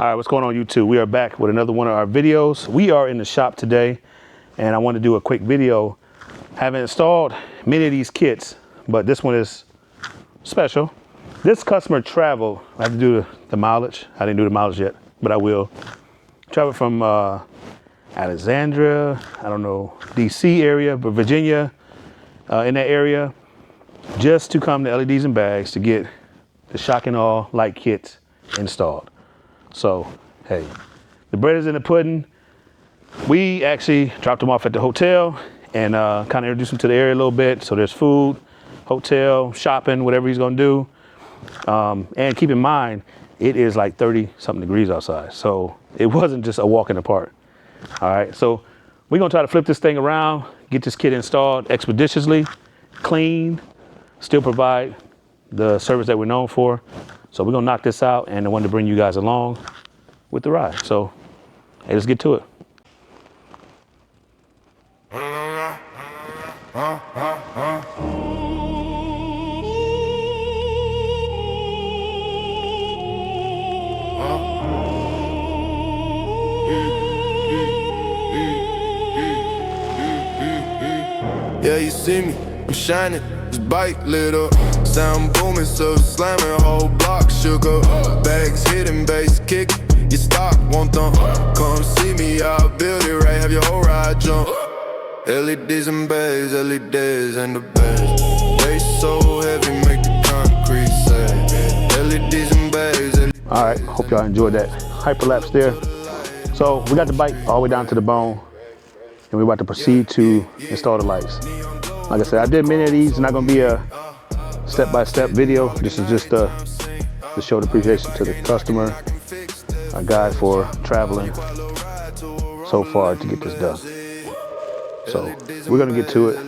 All right, what's going on YouTube? We are back with another one of our videos. We are in the shop today, and I want to do a quick video. Haven't installed many of these kits, but this one is special. This customer traveled. I have to do the mileage. I didn't do the mileage yet, but I will. Traveled from Alexandria, I don't know, DC area, but Virginia, in that area, just to come to Ledsnbaggs to get the shock and awe light kits installed. So, hey, the bread is in the pudding. We actually dropped him off at the hotel and kind of introduced him to the area a little bit. So there's food, hotel, shopping, whatever he's gonna do. And keep in mind, it is like 30 something degrees outside. So it wasn't just a walk in the park. All right, so we're gonna try to flip this thing around, get this kit installed expeditiously, clean, still provide the service that we're known for. So we're gonna knock this out, and I wanted to bring you guys along with the ride. So, hey, let's get to it. Yeah, you see me, I'm shining, this bike lit up. Sound booming, so slamming, whole block shook up. Bags hitting, bass kick, your stock won't thump. Come see me, I'll build it right, have your whole ride jump. LEDs and bays, LEDs and the bass. They so heavy, make the concrete say. LEDs and bays. All right, hope y'all enjoyed that hyperlapse there. So we got the bike all the way down to the bone, and we're about to proceed to install the lights. Like I said, I did many of these. It's not gonna be a step-by-step video. This is just to show the appreciation to the customer, a guy for traveling so far to get this done. So we're gonna get to it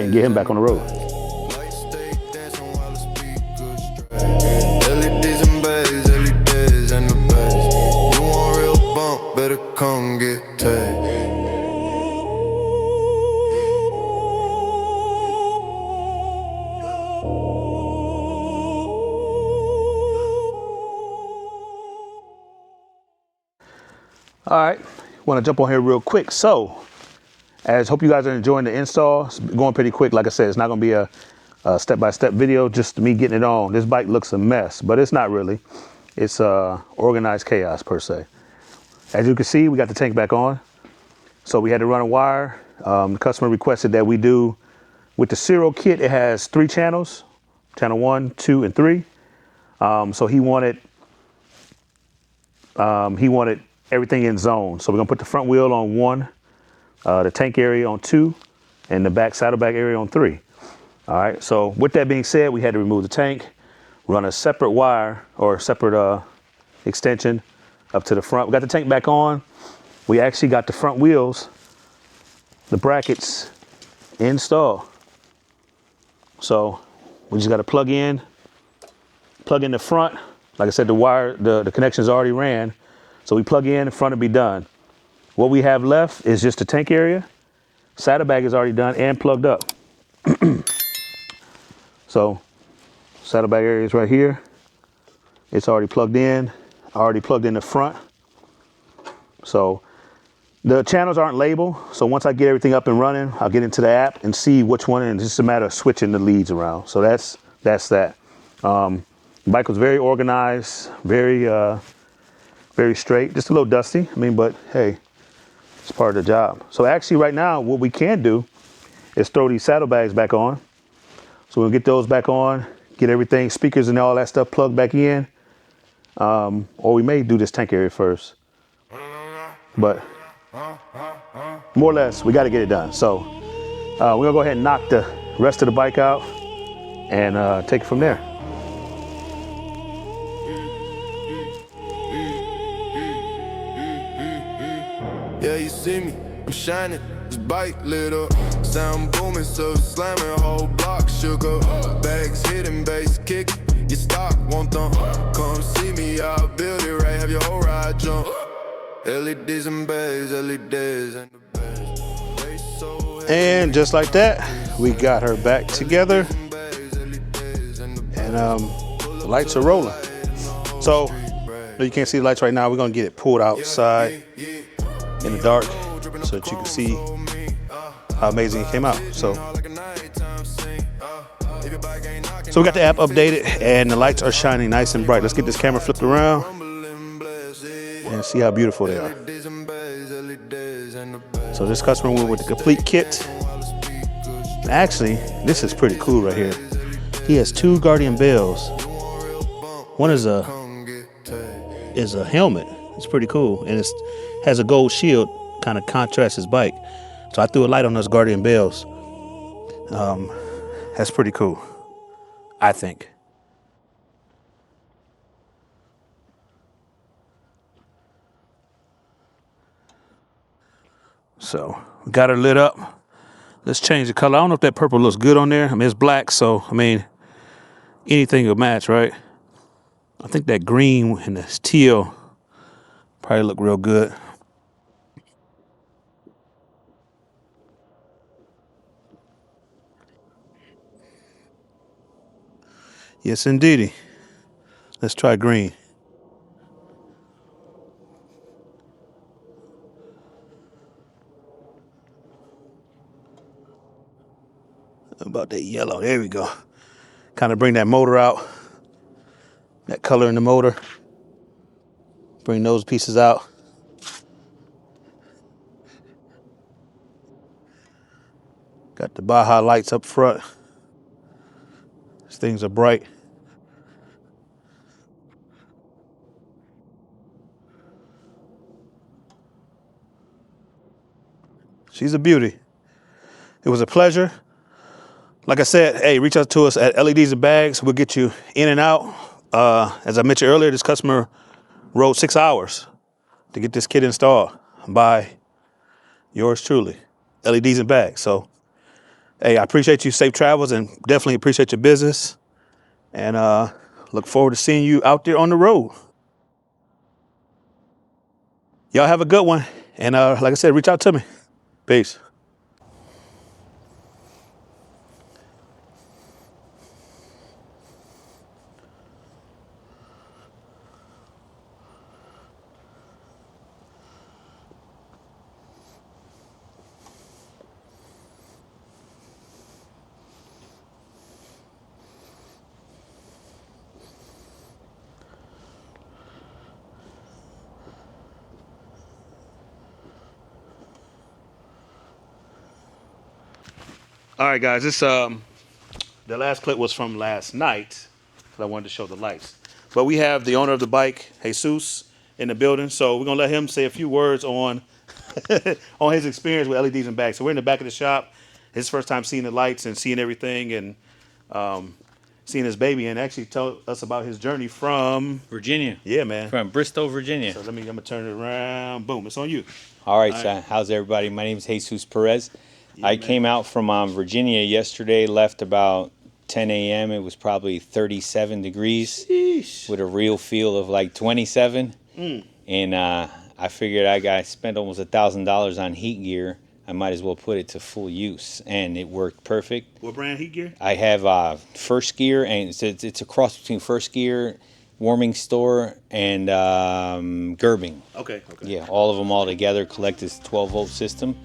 and get him back on the road. LEDs and bays, LEDs and the bass. You want real bump, better come get tagged. All right, want to jump on here real quick. So, hope you guys are enjoying the install. It's going pretty quick. Like I said, it's not going to be a step-by-step video, just me getting it on. This bike looks a mess, but it's not really. It's organized chaos per se. As you can see, we got the tank back on. So we had to run a wire. The customer requested that we do, with the Zero kit, it has 3 channels, channel 1, 2, and 3. So he wanted everything in zone. So we're gonna put the front wheel on 1, the tank area on 2, and the back saddlebag area on 3. All right, so with that being said, we had to remove the tank, run a separate wire or separate extension up to the front. We got the tank back on. We actually got the front wheels, the brackets installed. So we just got to plug in the front. Like I said, the wire, the connections already ran. So we plug in, the front will be done. What we have left is just the tank area. Saddlebag is already done and plugged up. So saddlebag area is right here. It's already plugged in. I already plugged in the front. So the channels aren't labeled. So once I get everything up and running, I'll get into the app and see which one, and it's just a matter of switching the leads around. So that's that. The bike was very organized, very straight, just a little dusty. I mean, but hey, it's part of the job. So actually right now, what we can do is throw these saddlebags back on. So we'll get those back on, get everything, speakers and all that stuff plugged back in. Or we may do this tank area first. But more or less, we got to get it done. So we're gonna go ahead and knock the rest of the bike out and take it from there. Yeah, you see me, I'm shining, this bike lit up. Sound booming, so slamming, whole block shook up. Bags hitting, bass kick, your stock won't thump. Come see me, I'll build it right, have your whole ride jump. LEDs and bays, LEDs and the bass. And just like that, we got her back together, and the lights are rolling. So You can't see the lights right now. We're gonna get it pulled outside in the dark so that you can see how amazing it came out. So we got the app updated and the lights are shining nice and bright. Let's get this camera flipped around and see how beautiful they are. So this customer went with the complete kit. Actually, this is pretty cool right here. He has 2 Guardian bells. One is a helmet. It's pretty cool, and it has a gold shield, kind of contrasts his bike. So I threw a light on those Guardian bells. That's pretty cool, I think. So we got her lit up. Let's change the color. I don't know if that purple looks good on there. I mean, it's black, so I mean, anything will match, right? I think that green and this teal probably look real good. Yes, indeedy. Let's try green. About that yellow. There we go. Kind of bring that motor out. That color in the motor. Bring those pieces out. Got the Baja lights up front. These things are bright. She's a beauty. It was a pleasure. Like I said, hey, reach out to us at Ledsnbaggs. We'll get you in and out. As I mentioned earlier, this customer rode 6 hours to get this kit installed by yours truly, Ledsnbaggs. So, hey, I appreciate you. Safe travels, and definitely appreciate your business. And look forward to seeing you out there on the road. Y'all have a good one. And like I said, reach out to me. Peace. All right, guys, this the last clip was from last night, because I wanted to show the lights. But we have the owner of the bike, Jesus, in the building, so we're gonna let him say a few words on on his experience with Ledsnbaggs. So we're in the back of the shop. His first time seeing the lights and seeing everything, and seeing his baby, and actually tell us about his journey from Virginia. Yeah, man. From Bristol, Virginia. So I'm gonna turn it around. Boom, it's on you. All right, so how's everybody? My name is Jesus Perez. Yeah, I came out from Virginia yesterday, left about 10 a.m. It was probably 37 degrees. Sheesh. With a real feel of like 27. And I figured I spent almost $1,000 on heat gear. I might as well put it to full use, and it worked perfect. What brand heat gear? I have First Gear, and it's a cross between First Gear, Warming Store, and Gerbing. Okay. Yeah, all of them all together collect this 12-volt system.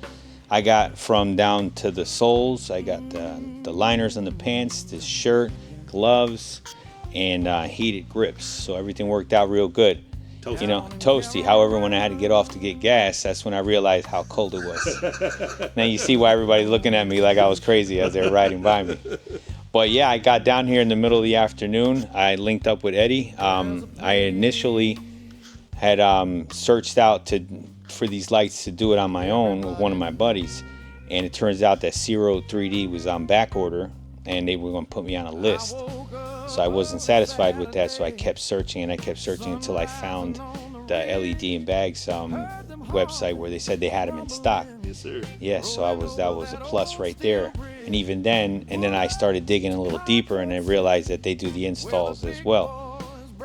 I got from down to the soles. I got the liners on the pants, this shirt, gloves, and heated grips. So everything worked out real good. Toasty. You know, toasty. However, when I had to get off to get gas, that's when I realized how cold it was. Now you see why everybody's looking at me like I was crazy as they were riding by me. But yeah, I got down here in the middle of the afternoon. I linked up with Eddie. I initially had searched out for these lights to do it on my own with one of my buddies, and it turns out that Zero 3D was on back order, and they were going to put me on a list. So I wasn't satisfied with that, so I kept searching, and I kept searching until I found the Ledsnbaggs website where they said they had them in stock. Yes, sir. Yeah, so that was a plus right there. And even then, I started digging a little deeper, and I realized that they do the installs as well.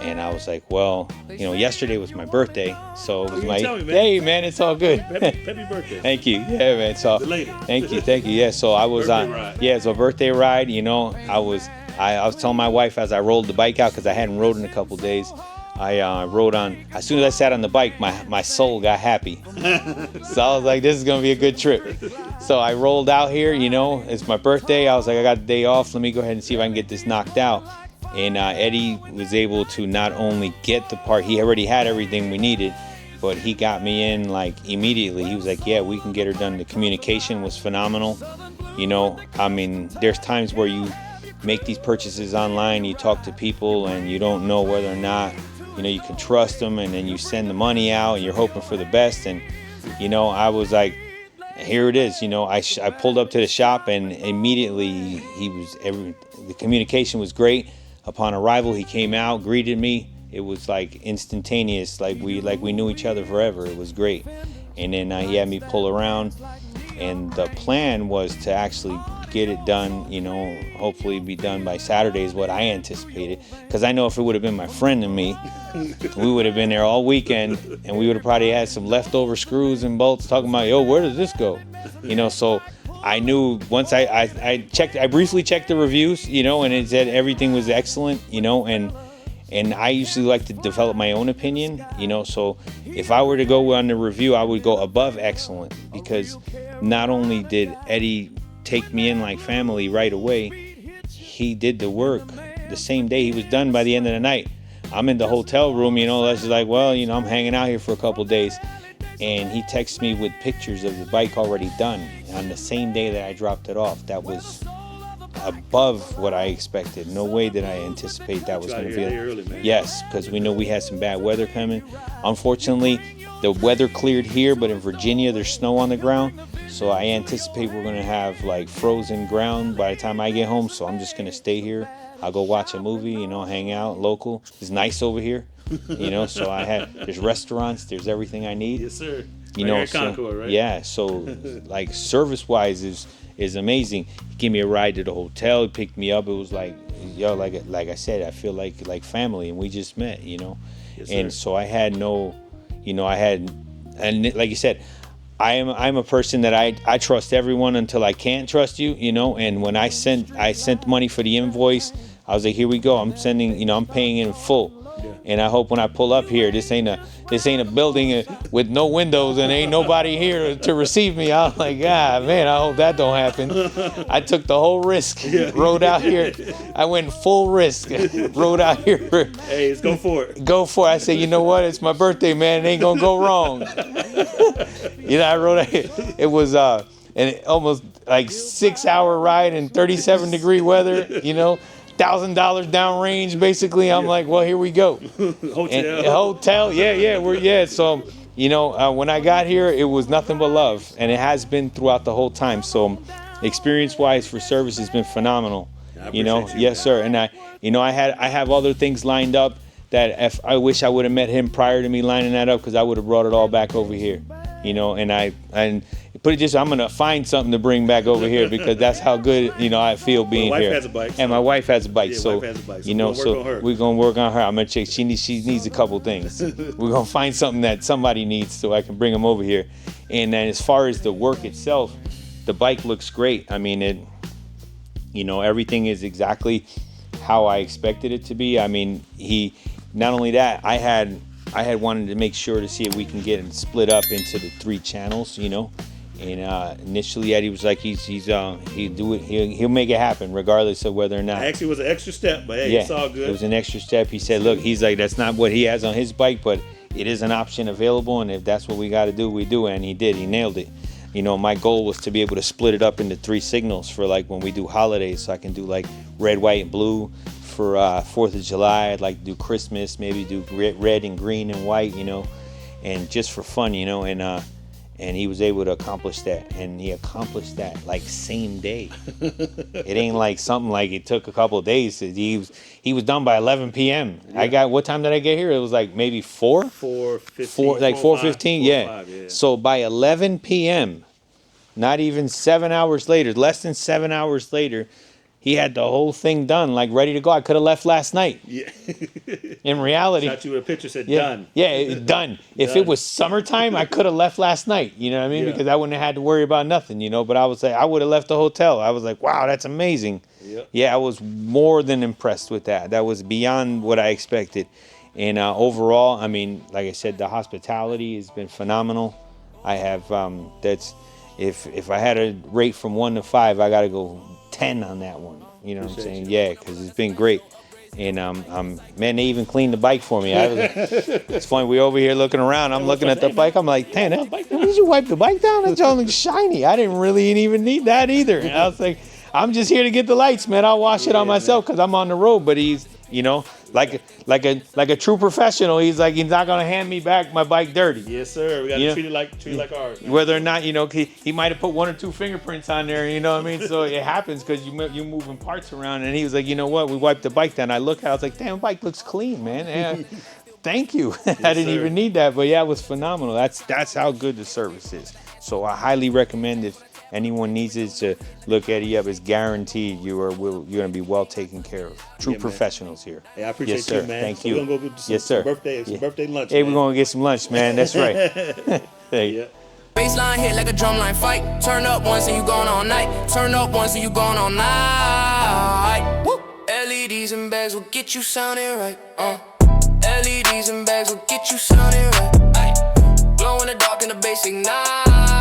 And I was like, well, yesterday was my birthday, so it was my hey, man, it's all good. Happy birthday. Thank you. Yeah, man. So thank you. Yeah, so I was on. Yeah, so birthday ride. I was telling my wife as I rolled the bike out, because I hadn't rode in a couple days. I rode on. As soon as I sat on the bike, my soul got happy. So I was like, this is gonna be a good trip. So I rolled out here. You know, it's my birthday. I was like, I got the day off. Let me go ahead and see if I can get this knocked out. And Eddie was able to not only get the part, he already had everything we needed, but he got me in like immediately. He was like, yeah, we can get her done. The communication was phenomenal. You know, I mean, there's times where you make these purchases online, you talk to people and you don't know whether or not, you know, you can trust them, and then you send the money out and you're hoping for the best. And, you know, I was like, here it is. You know, I pulled up to the shop and immediately the communication was great. Upon arrival, he came out, greeted me. It was like instantaneous, like we knew each other forever. It was great. And then he had me pull around, and the plan was to actually get it done, you know, hopefully be done by Saturday is what I anticipated. Because I know if it would have been my friend and me, we would have been there all weekend, and we would have probably had some leftover screws and bolts talking about, yo, where does this go? You know, so I knew once I briefly checked the reviews, you know, and it said everything was excellent, you know, and I usually like to develop my own opinion, you know, so if I were to go on the review, I would go above excellent, because not only did Eddie take me in like family right away, he did the work the same day. He was done by the end of the night. I'm in the hotel room, you know, that's just like, well, you know, I'm hanging out here for a couple days, and he texts me with pictures of the bike already done on the same day that I dropped it off. That was above what I expected. No way did I anticipate that was going to be early, man. Yes, because we know we had some bad weather coming. Unfortunately, the weather cleared here, but in Virginia there's snow on the ground, so I anticipate we're going to have like frozen ground by the time I get home. So I'm just going to stay here. I'll go watch a movie, you know, hang out local. It's nice over here, you know, so there's restaurants, there's everything I need. Yes, sir. You know, Concord, right? Yeah, so like service-wise is amazing. He gave me a ride to the hotel. He picked me up. It was like, yo, like I said, I feel like family, and we just met, you know. Yes, and sir. so I had no, you know, and like you said, I'm a person that I trust everyone until I can't trust you, you know. And when I sent money for the invoice, I was like, here we go. I'm sending, you know, I'm paying in full. And I hope when I pull up here, this ain't a building with no windows and ain't nobody here to receive me. I was like, man, I hope that don't happen. I took the whole risk, rode out here. I went full risk, rode out here. Hey, let's go for it. Go for it. I said, you know what? It's my birthday, man. It ain't gonna go wrong. You know, I rode out here. It was an almost like 6-hour ride in 37-degree weather, you know. $1,000 downrange, basically. I'm like, well, here we go. Hotel, yeah. So, you know, when I got here, it was nothing but love, and it has been throughout the whole time. So, experience-wise for service has been phenomenal. You know, yes, sir. And I have other things lined up that if I wish I would have met him prior to me lining that up, because I would have brought it all back over here. You know, and put it just, I'm gonna find something to bring back over here, because that's how good, you know, I feel being my wife here. has a bike, and my wife has a bike, yeah, so, wife has a bike, so you know, we're gonna work on her. I'm gonna check. She needs a couple things. We're gonna find something that somebody needs, so I can bring them over here. And then as far as the work itself, the bike looks great. I mean, you know, everything is exactly how I expected it to be. I mean, not only that, I had wanted to make sure to see if we can get it split up into the 3 channels, you know. And initially Eddie was like, he'll do it, he'll make it happen regardless of whether or not. Actually, it was an extra step, but hey, yeah, it's all good. It was an extra step. He said, look, he's like, that's not what he has on his bike, but it is an option available, and if that's what we got to do, we do it. And he did. He nailed it. You know, my goal was to be able to split it up into 3 signals for like when we do holidays, so I can do like red, white, and blue. For 4th of July, I'd like to do Christmas, maybe do red and green and white, you know, and just for fun, you know, and he was able to accomplish that, and he accomplished that like same day. It ain't like something like it took a couple of days. He was done by 11 p.m. Yeah. What time did I get here? It was like maybe 4? 4:15. Like 4:15, yeah. So by 11 p.m., not even 7 hours later, less than 7 hours later, he had the whole thing done, like ready to go. I could have left last night. Yeah. In reality. Shot you with a picture, said done. Yeah, done. If it was summertime, I could have left last night. You know what I mean? Yeah. Because I wouldn't have had to worry about nothing, you know. But I was like, I would have left the hotel. I was like, wow, that's amazing. Yep. Yeah, I was more than impressed with that. That was beyond what I expected. And overall, I mean, like I said, the hospitality has been phenomenal. I have that's if I had a rate from 1 to 5, I got to go 10 on that one. You know what I'm saying? Yeah, because it's been great. And man, they even cleaned the bike for me. It's funny. We over here looking around. I'm looking at the bike. I'm like, damn, did you wipe the bike down? It's all shiny. I didn't really even need that either. And I was like, I'm just here to get the lights, man. I'll wash it on myself because I'm on the road. But he's, you know, like a true professional. He's like, he's not gonna hand me back my bike dirty. Yes, sir. We gotta treat it like ours. Man. Whether or not, you know, he might have put 1 or 2 fingerprints on there. You know what I mean? So it happens because you're moving parts around. And he was like, you know what? We wiped the bike down. I looked at it, I was like, damn, bike looks clean, man. And thank you. I didn't even need that, but yeah, it was phenomenal. That's how good the service is. So I highly recommend if anyone needs it to look at it up. It's guaranteed you're going to be well taken care of. True professionals here. Hey, I appreciate yes, sir. you, man. Thank so you. We're going to go get yes, sir. Some birthday lunch, Hey, man. we're going to get some lunch, man. That's right. Hey. Yeah. Baseline hit like a drumline fight. Turn up once and you gone all night. Turn up once and you gone all night. Woo. LEDs and bags will get you sounding right. LEDs and bags will get you sounding right. Glow in the dark and the bass ignite.